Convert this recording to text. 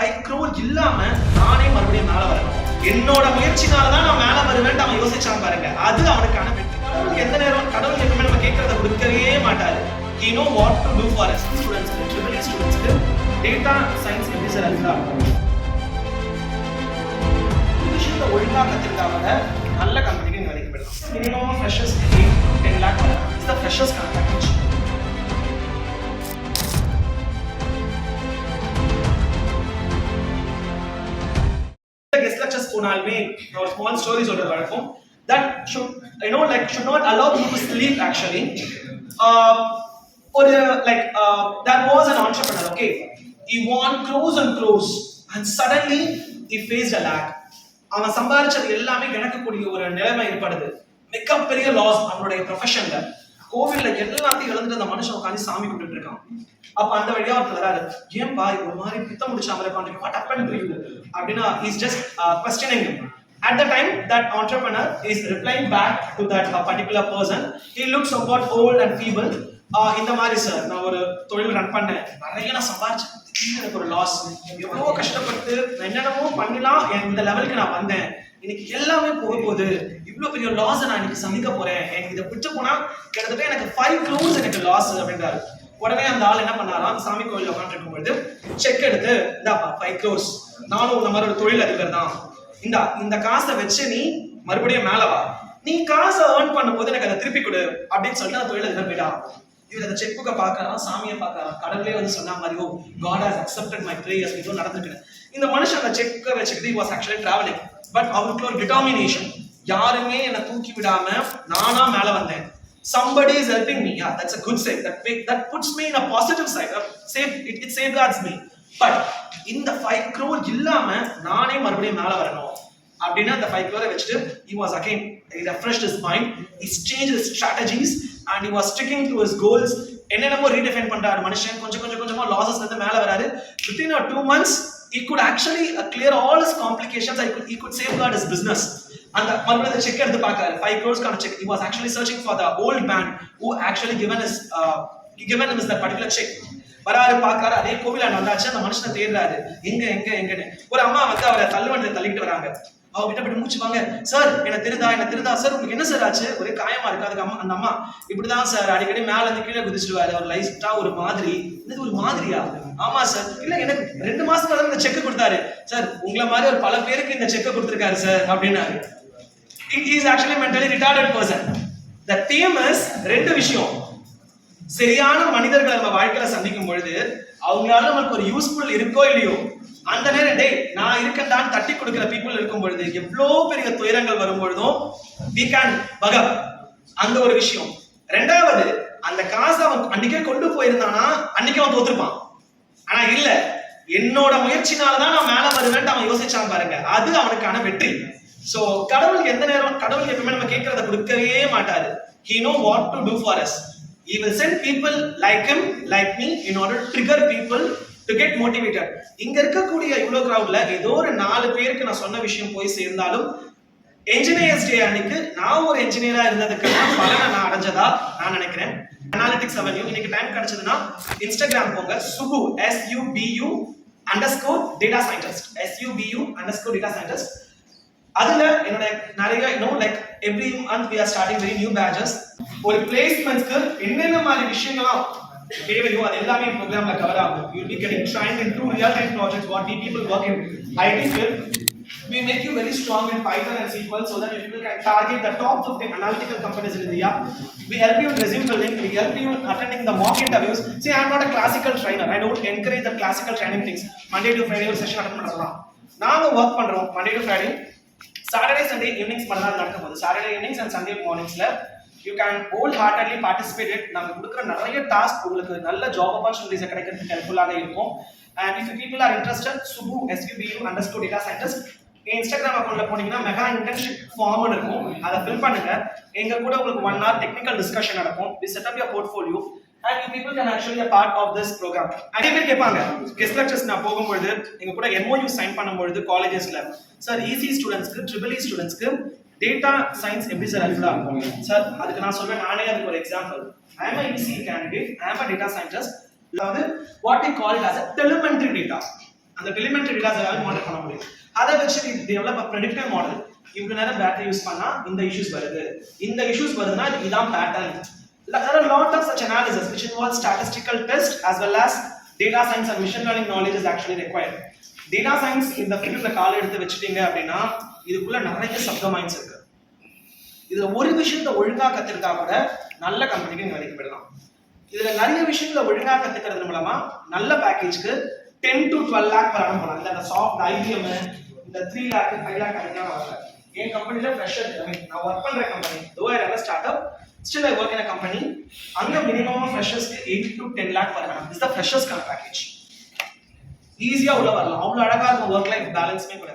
5 crore இல்லாம நானே மறுபடியும் மேல வரணும். என்னோட முயற்சினால தான் நான் மேல வருவேன்னு அவன் யோசிச்சான் பாருங்க. அது அவனுக்கான வெற்றி. கடவுள் எந்த நேரம் கடவுள் எப்பவுமே நம்ம கேட்கறத கொடுக்கவே மாட்டாரு. He know what to do for us. Students, triple E students, data science professor அல்லா. விஷயத்தை ஒழுங்கா கத்துக்கிட்டாங்க நல்ல கம்பெனிக்கு வேலைக்கு போயிடலாம். Minimum freshers 10 lakh is the freshers contract. Guest lectures போனாலுமே ஒரு small story சொல்றது வழக்கம். That should should not allow you to sleep actually. There was an entrepreneur, okay? He won crores and crores and suddenly he faced a lack. அவன் சம்பாதிச்சது எல்லாமே இழக்கக்கூடிய ஒரு நிலைமை ஏற்படுது. மிகப்பெரிய லாஸ் அவனுடைய ப்ரொஃபஷன்ல. கோவில்ல எல்லாத்தையும் இழந்துட்டு அந்த மனுஷன் உட்காந்து சாமி கும்பிட்டு இருக்கான். அப்ப அந்த வழியா அவர் வராரு. ஏன் பாய் ஒரு மாதிரி பித்த முடிச்ச மாதிரி உட்காந்து வாட் ஹேப்பன் டு யூ அப்படினா he is just questioning him. At the time that entrepreneur is replying back to that particular person, he looks somewhat old and feeble. இந்த மாதிரி சார் நான் ஒரு தொழில் ரன் பண்ணேன், நிறைய நான் சம்பாதிச்சேன், எனக்கு ஒரு லாஸ், எவ்வளவோ கஷ்டப்பட்டு என்னென்னமோ பண்ணலாம் இந்த லெவலுக்கு நான் வந்தேன், இன்னைக்கு எல்லாமே போகுது, இவ்வளவு பெரிய லாஸ் நான் இன்னைக்கு சந்திக்க போறேன், எனக்கு இதை பிடிச்ச போனா கிட்டத்தட்ட எனக்கு 5 crores எனக்கு லாஸ் அப்படின்றாரு. உடனே அந்த ஆள் என்ன பண்ணாராம், சாமி கோயில உட்காந்து இருக்கும்பொழுது செக் எடுத்து இந்தாப்பா 5 crores, நானும் இந்த மாதிரி ஒரு தொழில் அதிபர் தான், இந்த காசை வச்சு நீ மறுபடியும் மேல வா, நீ காசை ஏர்ன் பண்ணும்போது எனக்கு அதை திருப்பி கொடு அப்படின்னு சொல்லிட்டு அந்த தொழில் அதிபர் போயிட்டா. இவர் அந்த செக் புக்கை பார்க்கறான், சாமியை பார்க்கறான், கடவுளே வந்து சொன்ன மாதிரியோ God has accepted my prayers இது நடந்துருக்கு. இந்த மனுஷன் அந்த செக்கை வச்சுக்கிட்டு he was actually traveling, but அவருக்கு ஒரு டிட்டர்மினேஷன், யாருமே என்னை தூக்கி விடாம நானா மேல வந்தேன், somebody is helping me, yeah that's a good side, that puts me in a positive side, it safeguards me, but இந்த 5 crore இல்லாம நானே மறுபடியும் மேல வரணும் அப்படின்னா அந்த 5 crore வச்சுட்டு he refreshed his mind, he changed his strategies and he was sticking to his goals. என்னென்னமோ ரீடிஃபைன் பண்றாரு மனுஷன், கொஞ்சமா லாசஸ்ல இருந்து மேல வராரு. within 2 months he could actually clear all his complications, he could safeguard his business. அந்த மறுபடியும் செக் எடுத்து பார்க்கறாரு, 5 crores கான check. he was actually searching for the old man who actually given him that particular check. வராரு, பார்க்கறாரு, அதே கோவிலாண்ட வந்தாச்சு, அந்த மனுஷனை தேடுறாரு, எங்கன்னு. ஒரு அம்மா வந்து அவரை தள்ளுவண்டில தள்ளிட்டு வராங்க. அவங்க கிட்ட போய் மூச்சுவாங்க, சார் என்ன திருதா சார், உங்களுக்கு என்ன சார் ஆச்சு, ஒரே காயமா இருக்கு. அதுக்கு அந்த அம்மா, இப்படிதான் சார் அடிக்கடி மேல இருந்து கீழே குதிச்சிடுவாரு, அவர் லைட்டா ஒரு மாதிரி. இது ஒரு மாதிரியா? ஆமா சார். இல்ல எனக்கு 2 மாசத்துக்கு இந்த செக் கொடுத்தாரு சார், உங்களை மாதிரி ஒரு பல பேருக்கு இந்த செக் கொடுத்திருக்காரு சார் அப்படின்னாரு. He is actually mentally retarded person. The theme is 2 விஷயம். சரியான மனிதர்களை நம்ம வாழ்க்கையில சந்திக்கும் பொழுது அவங்களால நமக்கு ஒரு யூஸ்ஃபுல் இருக்கோ இல்லையோ, அந்த நேரம் நான் இருக்கேன் தட்டி கொடுக்கிற பீப்புள் இருக்கும் பொழுது எவ்வளோ பெரிய துயரங்கள் வரும் பொழுதும் we can bug up. அந்த ஒரு விஷயம். 2வது, அந்த காசை அவன் அன்னைக்கே கொண்டு போயிருந்தானா அன்னைக்கு அவன் தோத்துருப்பான். ஆனா இல்ல, என்னோட முயற்சினாலதான் நான் மேல வருவேன் அவன் யோசிச்சான் பாருங்க, அது அவனுக்கான வெற்றி. சோ கடவுள் எந்த நேரம் கடவுள் எப்பவுமே நம்ம கேட்கறத கொடுக்கவே மாட்டாரு. He know what to do for us. He will send people like him, like me, in order to trigger people to get motivated. இங்க இருக்கக்கூடிய இவ்வளவு கிரவுட்ல ஏதோ ஒரு 4 பேருக்கு நான் சொன்ன விஷயம் போய் சேர்ந்தாலும் என்ஜினியர்ஸ் டே அன்னைக்கு நான் ஒரு என்ஜினியரா இருந்ததுக்கான பலனை நான் அடைஞ்சதா நான் நினைக்கிறேன். அனாலிட்டிக்ஸ் அவென்யூ இன்னைக்கு டைம் கிடைச்சதுன்னா இன்ஸ்டாகிராம் போங்க, Subu SUBU _data scientist, SUBU _data scientist. அதுல என்னோட நிறைய every month we are starting very new batches. ஒரு பிளேஸ்மென்ட்ஸ்க்கு என்னென்ன மாதிரி விஷயங்கள்லாம் தேவையோ அது எல்லாமே ப்ரோக்ராம்ல கவர் ஆகும். You will be getting trained in 2 real-time projects what we people work in IT field. We make you very strong in Python and SQL so that you people can target the top 50 analytical companies in India. We help you in resume building, we help you in attending the mock interviews. See, I am not a classical trainer, I don't encourage the classical training things. Monday to Friday ஒரு session attend பண்ணலாம். நாங்க work பண்றோம் Monday to Friday, Saturday Sunday evenings பண்ணலாம் நடக்கும்போது Saturday evenings and Sunday morningsல you can wholeheartedly participate it. நாங்க கொடுக்குற நிறைய task உங்களுக்கு நல்ல ஜாப் ஆப்பர்ச்சுனிட்டிஸ் கிடைக்கிறதுக்கு ஹெல்ப்ஃபுல்லாக இருக்கும். And if you people are interested, Subu SUBU_data scientist Instagram அக்கௌண்ட்ல போனீங்கன்னா மெகா இன்டர்ன்ஷிப் ஃபார்ம் இருக்கும், அதை ஃபில் பண்ணுங்க. எங்க கூட உங்களுக்கு 1 hour டெக்னிக்கல் டிஸ்கஷன் நடக்கும். We set up your portfolio and you people can actually be a part of this program. அதே பேர் கேட்பாங்க, கெஸ்ட் லெக்சர்ஸ் நான் போகும்போது எங்க கூட MOU சைன் பண்ணும்போது காலேஜஸ்ல, சார் EC ஸ்டூடெண்ட்ஸ்க்கு triple E ஸ்டூடெண்ட்ஸ்க்கு டேட்டா சயின்ஸ் எப்படி சார் ஹெல்ப்ஃபுல்லா இருக்கும் சார்? அதுக்கு நான் சொல்றேன், நானே அதுக்கு ஒரு example. I am a EC candidate, I am a data scientist. அதாவது what we call it as a telemetry data. அந்த டெலிமெண்ட்ரி டேட்டாஸ் எல்லாமே மாடல் பண்ண முடியும். அதை வச்சு டெவலப் ப்ரெடிக்டிவ் மாடல். இவ்வளவு நேரம் பேட்டரி யூஸ் பண்ணா இந்த இஷ்யூஸ் வருது, இந்த இஷ்யூஸ் வருதுன்னா இதுதான் pattern. There are a lot of such analysis which involves statistical test as well as data science and machine learning knowledge is actually required. Data science இந்த ஃபீல்ட்ல கால் எடுத்து வச்சிட்டீங்க அப்படின்னா இதுக்குள்ள நிறைய சப்டொமைன்ஸ் இருக்கு. இதுல ஒரு விஷயத்தை ஒழுங்கா கத்துக்கிட்டா கூட நல்ல கம்பெனிக்கு நீங்க வேலைக்கு போயிடலாம். இதுல நிறைய விஷயங்களை ஒழுங்கா கத்துக்கிறது மூலமா நல்ல பேக்கேஜ்க்கு 10 to 12 lakh per annum போலாம். இந்த சாஃப்ட் ஐபிஎம் இந்த 3 lakh 5 lakh கிடைக்கலாம் வரல. என் கம்பெனில ஃப்ரெஷர் நான் ஒர்க் பண்ற கம்பெனி தோ ஐ run a startup still I work in a company. அங்க minimum ஃப்ரெஷர்ஸ்க்கு 8 to 10 lakh per annum is the freshers kind of package. ஈஸியா உள்ள வரலாம். அவ்வளவு அழகா இருக்கும் ஒர்க் லைஃப் பேலன்ஸ்மே கூட.